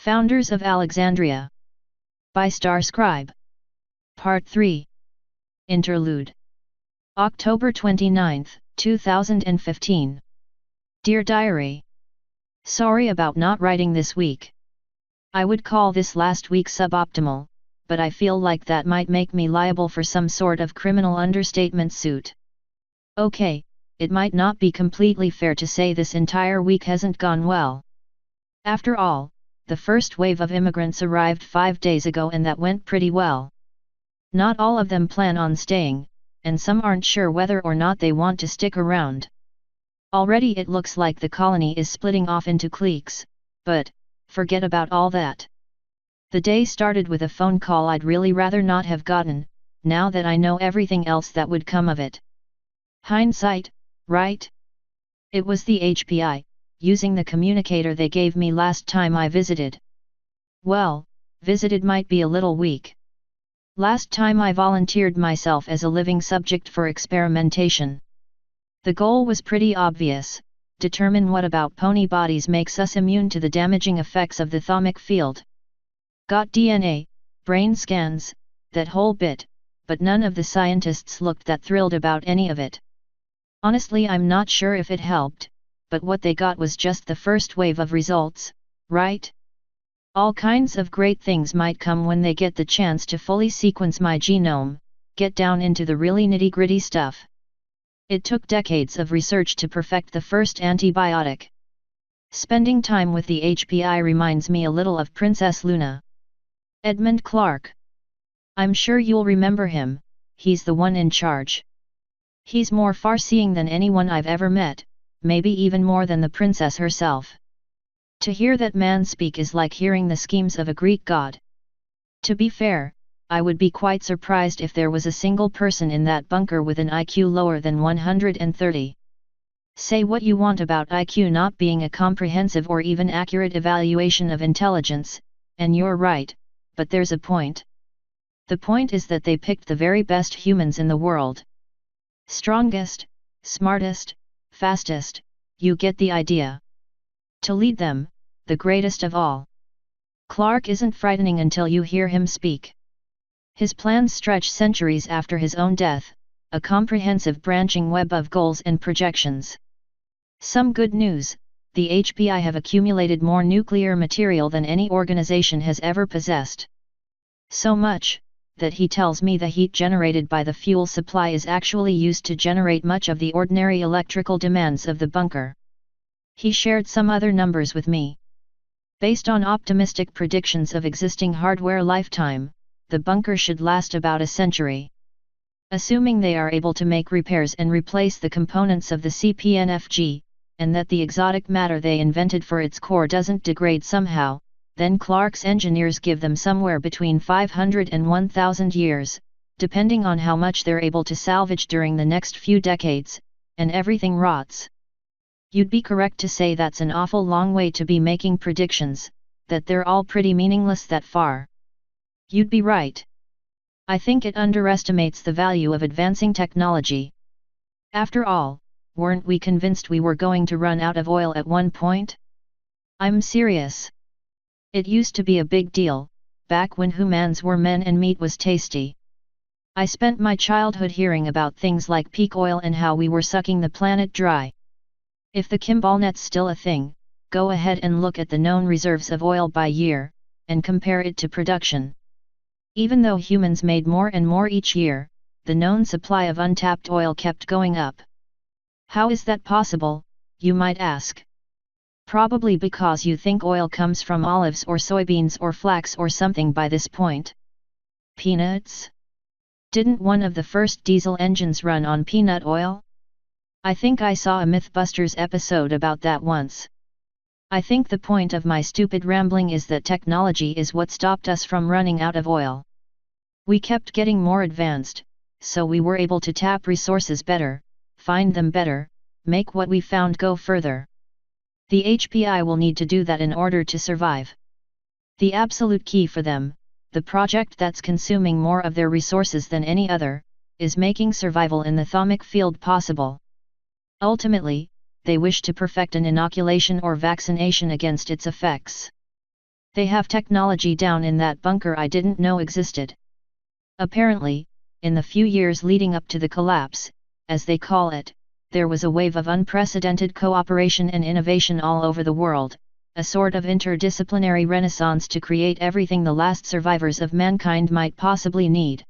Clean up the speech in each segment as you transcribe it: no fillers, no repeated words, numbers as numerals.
Founders of Alexandria. By Star Scribe. Part 3. Interlude. October 29, 2015. Dear Diary. Sorry about not writing this week. I would call this last week suboptimal, but I feel like that might make me liable for some sort of criminal understatement suit. Okay, it might not be completely fair to say this entire week hasn't gone well. After all, the first wave of immigrants arrived 5 days ago and that went pretty well. Not all of them plan on staying, and some aren't sure whether or not they want to stick around. Already it looks like the colony is splitting off into cliques, but forget about all that. The day started with a phone call I'd really rather not have gotten, now that I know everything else that would come of it. Hindsight, right? It was the HPI, using the communicator they gave me last time I visited. Well, visited might be a little weak. Last time I volunteered myself as a living subject for experimentation. The goal was pretty obvious: determine what about pony bodies makes us immune to the damaging effects of the thermic field. Got DNA, brain scans, that whole bit, but none of the scientists looked that thrilled about any of it. Honestly, I'm not sure if it helped, but what they got was just the first wave of results, right? All kinds of great things might come when they get the chance to fully sequence my genome, get down into the really nitty-gritty stuff. It took decades of research to perfect the first antibiotic. Spending time with the HPI reminds me a little of Princess Luna. Edmund Clark. I'm sure you'll remember him, he's the one in charge. He's more far-seeing than anyone I've ever met, maybe even more than the princess herself. To hear that man speak is like hearing the schemes of a Greek god. To be fair, I would be quite surprised if there was a single person in that bunker with an IQ lower than 130. Say what you want about IQ not being a comprehensive or even accurate evaluation of intelligence, and you're right, but there's a point. The point is that they picked the very best humans in the world. Strongest, smartest, fastest, you get the idea. To lead them, the greatest of all. Clark isn't frightening until you hear him speak. His plans stretch centuries after his own death, a comprehensive branching web of goals and projections. Some good news: the HPI have accumulated more nuclear material than any organization has ever possessed. So much, that he tells me the heat generated by the fuel supply is actually used to generate much of the ordinary electrical demands of the bunker. He shared some other numbers with me. Based on optimistic predictions of existing hardware lifetime, the bunker should last about a century. Assuming they are able to make repairs and replace the components of the CPNFG, and that the exotic matter they invented for its core doesn't degrade somehow, then Clark's engineers give them somewhere between 500 and 1,000 years, depending on how much they're able to salvage during the next few decades, and everything rots. You'd be correct to say that's an awful long way to be making predictions, that they're all pretty meaningless that far. You'd be right. I think it underestimates the value of advancing technology. After all, weren't we convinced we were going to run out of oil at one point? I'm serious. It used to be a big deal, back when humans were men and meat was tasty. I spent my childhood hearing about things like peak oil and how we were sucking the planet dry. If the Kimball net's still a thing, go ahead and look at the known reserves of oil by year, and compare it to production. Even though humans made more and more each year, the known supply of untapped oil kept going up. How is that possible, you might ask? Probably because you think oil comes from olives or soybeans or flax or something by this point. Peanuts? Didn't one of the first diesel engines run on peanut oil? I think I saw a Mythbusters episode about that once. I think the point of my stupid rambling is that technology is what stopped us from running out of oil. We kept getting more advanced, so we were able to tap resources better, find them better, make what we found go further. The HPI will need to do that in order to survive. The absolute key for them, the project that's consuming more of their resources than any other, is making survival in the thermic field possible. Ultimately, they wish to perfect an inoculation or vaccination against its effects. They have technology down in that bunker I didn't know existed. Apparently, in the few years leading up to the collapse, as they call it, there was a wave of unprecedented cooperation and innovation all over the world, a sort of interdisciplinary renaissance to create everything the last survivors of mankind might possibly need.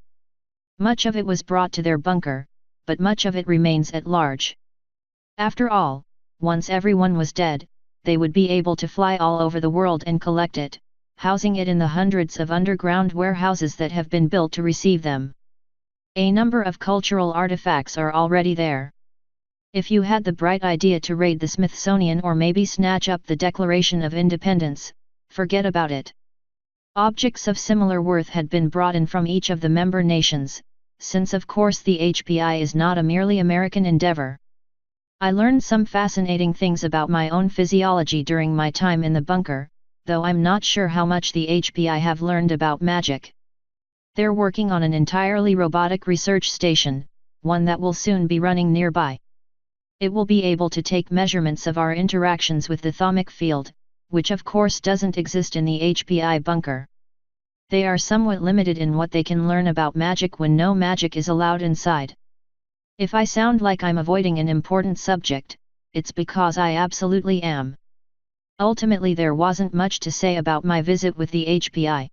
Much of it was brought to their bunker, but much of it remains at large. After all, once everyone was dead, they would be able to fly all over the world and collect it, housing it in the hundreds of underground warehouses that have been built to receive them. A number of cultural artifacts are already there. If you had the bright idea to raid the Smithsonian or maybe snatch up the Declaration of Independence, forget about it. Objects of similar worth had been brought in from each of the member nations, since of course the HPI is not a merely American endeavor. I learned some fascinating things about my own physiology during my time in the bunker, though I'm not sure how much the HPI have learned about magic. They're working on an entirely robotic research station, one that will soon be running nearby. It will be able to take measurements of our interactions with the thermic field, which of course doesn't exist in the HPI bunker. They are somewhat limited in what they can learn about magic when no magic is allowed inside. If I sound like I'm avoiding an important subject, it's because I absolutely am. Ultimately there wasn't much to say about my visit with the HPI.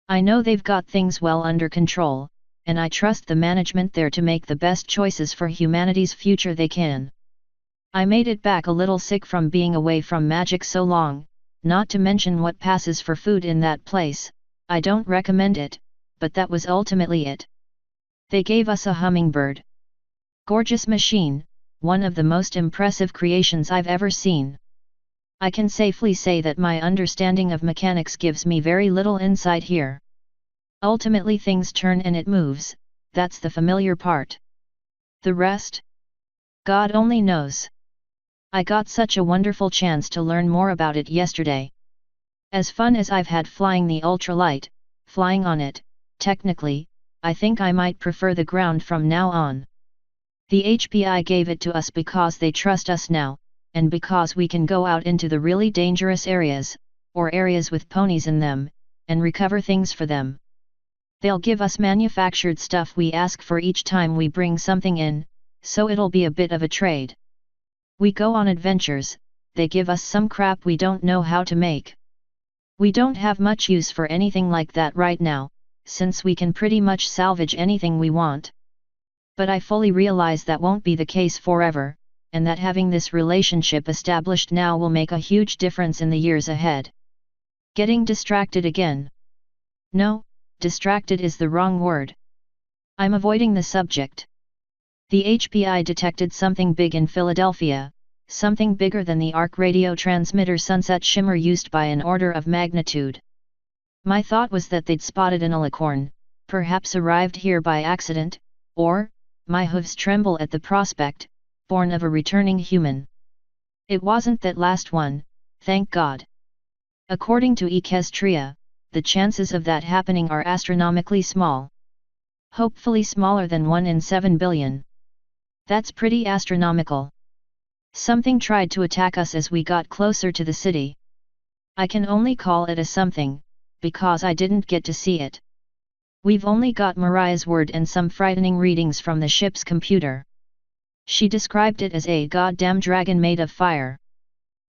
I know they've got things well under control, and I trust the management there to make the best choices for humanity's future they can. I made it back a little sick from being away from magic so long, not to mention what passes for food in that place. I don't recommend it, but that was ultimately it. They gave us a hummingbird. Gorgeous machine, one of the most impressive creations I've ever seen. I can safely say that my understanding of mechanics gives me very little insight here. Ultimately things turn and it moves, that's the familiar part. The rest? God only knows. I got such a wonderful chance to learn more about it yesterday. As fun as I've had flying the ultralight, flying on it, technically, I think I might prefer the ground from now on. The HPI gave it to us because they trust us now, and because we can go out into the really dangerous areas, or areas with ponies in them, and recover things for them. They'll give us manufactured stuff we ask for each time we bring something in, so it'll be a bit of a trade. We go on adventures, they give us some crap we don't know how to make. We don't have much use for anything like that right now, since we can pretty much salvage anything we want. But I fully realize that won't be the case forever, and that having this relationship established now will make a huge difference in the years ahead. Getting distracted again? No, distracted is the wrong word. I'm avoiding the subject. The HPI detected something big in Philadelphia, something bigger than the arc radio transmitter Sunset Shimmer used by an order of magnitude. My thought was that they'd spotted an alicorn, perhaps arrived here by accident, or, my hooves tremble at the prospect, born of a returning human. It wasn't that last one, thank God. According to Alexandria, the chances of that happening are astronomically small. Hopefully smaller than 1 in 7 billion. That's pretty astronomical. Something tried to attack us as we got closer to the city. I can only call it a something, because I didn't get to see it. We've only got Mariah's word and some frightening readings from the ship's computer. She described it as a goddamn dragon made of fire.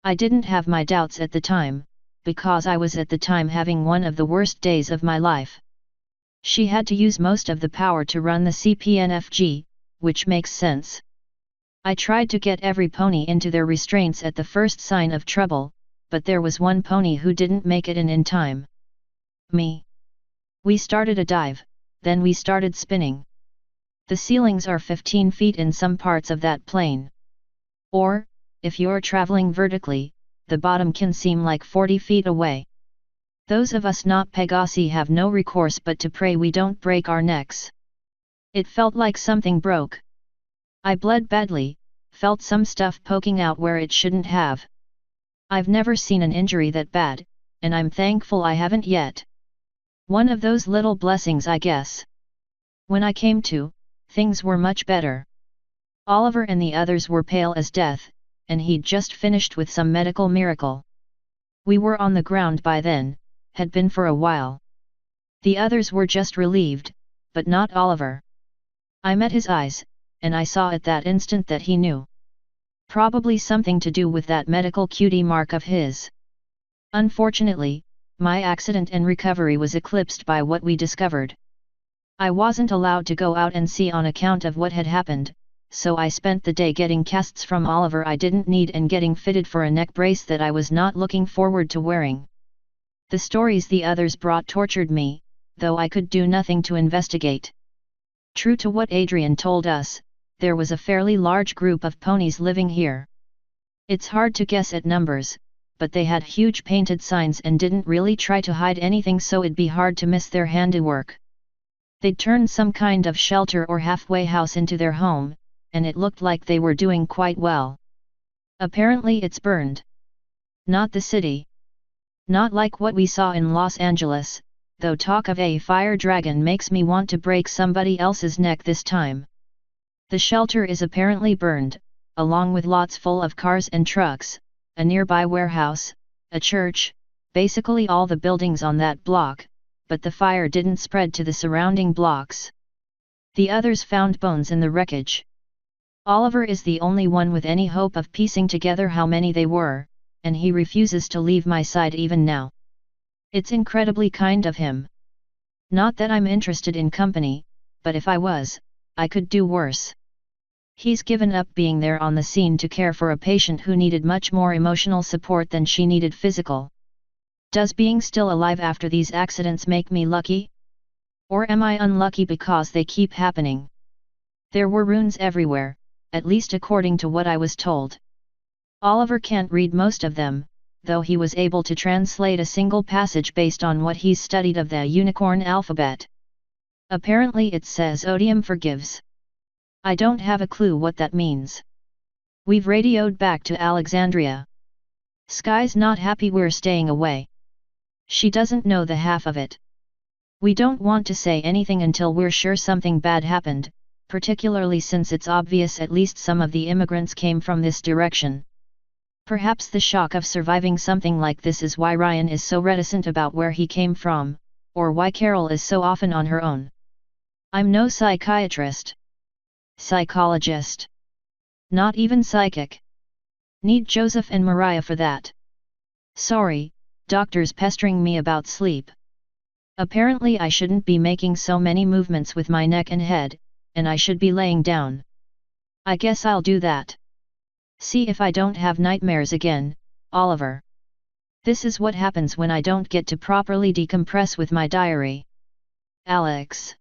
I didn't have my doubts at the time, because I was at the time having one of the worst days of my life. She had to use most of the power to run the CPNFG, which makes sense. I tried to get every pony into their restraints at the first sign of trouble, but there was one pony who didn't make it in time. Me. We started a dive, then we started spinning. The ceilings are 15 feet in some parts of that plane. Or, if you're traveling vertically, the bottom can seem like 40 feet away. Those of us not Pegasi have no recourse but to pray we don't break our necks. It felt like something broke. I bled badly, felt some stuff poking out where it shouldn't have. I've never seen an injury that bad, and I'm thankful I haven't yet. One of those little blessings, I guess. When I came to, things were much better. Oliver and the others were pale as death, and he'd just finished with some medical miracle. We were on the ground by then, had been for a while. The others were just relieved, but not Oliver. I met his eyes, and I saw at that instant that he knew. Probably something to do with that medical cutie mark of his. Unfortunately, my accident and recovery was eclipsed by what we discovered. I wasn't allowed to go out and see on account of what had happened, so I spent the day getting casts from Oliver I didn't need and getting fitted for a neck brace that I was not looking forward to wearing. The stories the others brought tortured me, though I could do nothing to investigate. True to what Adrian told us, there was a fairly large group of ponies living here. It's hard to guess at numbers, but they had huge painted signs and didn't really try to hide anything, so it'd be hard to miss their handiwork. They'd turned some kind of shelter or halfway house into their home, and it looked like they were doing quite well. Apparently it's burned. Not the city. Not like what we saw in Los Angeles, though talk of a fire dragon makes me want to break somebody else's neck this time. The shelter is apparently burned, along with lots full of cars and trucks, a nearby warehouse, a church, basically all the buildings on that block, but the fire didn't spread to the surrounding blocks. The others found bones in the wreckage. Oliver is the only one with any hope of piecing together how many they were, and he refuses to leave my side even now. It's incredibly kind of him. Not that I'm interested in company, but if I was, I could do worse. He's given up being there on the scene to care for a patient who needed much more emotional support than she needed physical. Does being still alive after these accidents make me lucky? Or am I unlucky because they keep happening? There were runes everywhere, at least according to what I was told. Oliver can't read most of them, though he was able to translate a single passage based on what he's studied of the unicorn alphabet. Apparently it says Odium forgives. I don't have a clue what that means. We've radioed back to Alexandria. Sky's not happy we're staying away. She doesn't know the half of it. We don't want to say anything until we're sure something bad happened, particularly since it's obvious at least some of the immigrants came from this direction. Perhaps the shock of surviving something like this is why Ryan is so reticent about where he came from, or why Carol is so often on her own. I'm no psychiatrist. Psychologist. Not even psychic. Need Joseph and Mariah for that. Sorry, doctor's pestering me about sleep. Apparently I shouldn't be making so many movements with my neck and head, and I should be laying down. I guess I'll do that. See if I don't have nightmares again, Oliver. This is what happens when I don't get to properly decompress with my diary. Alex.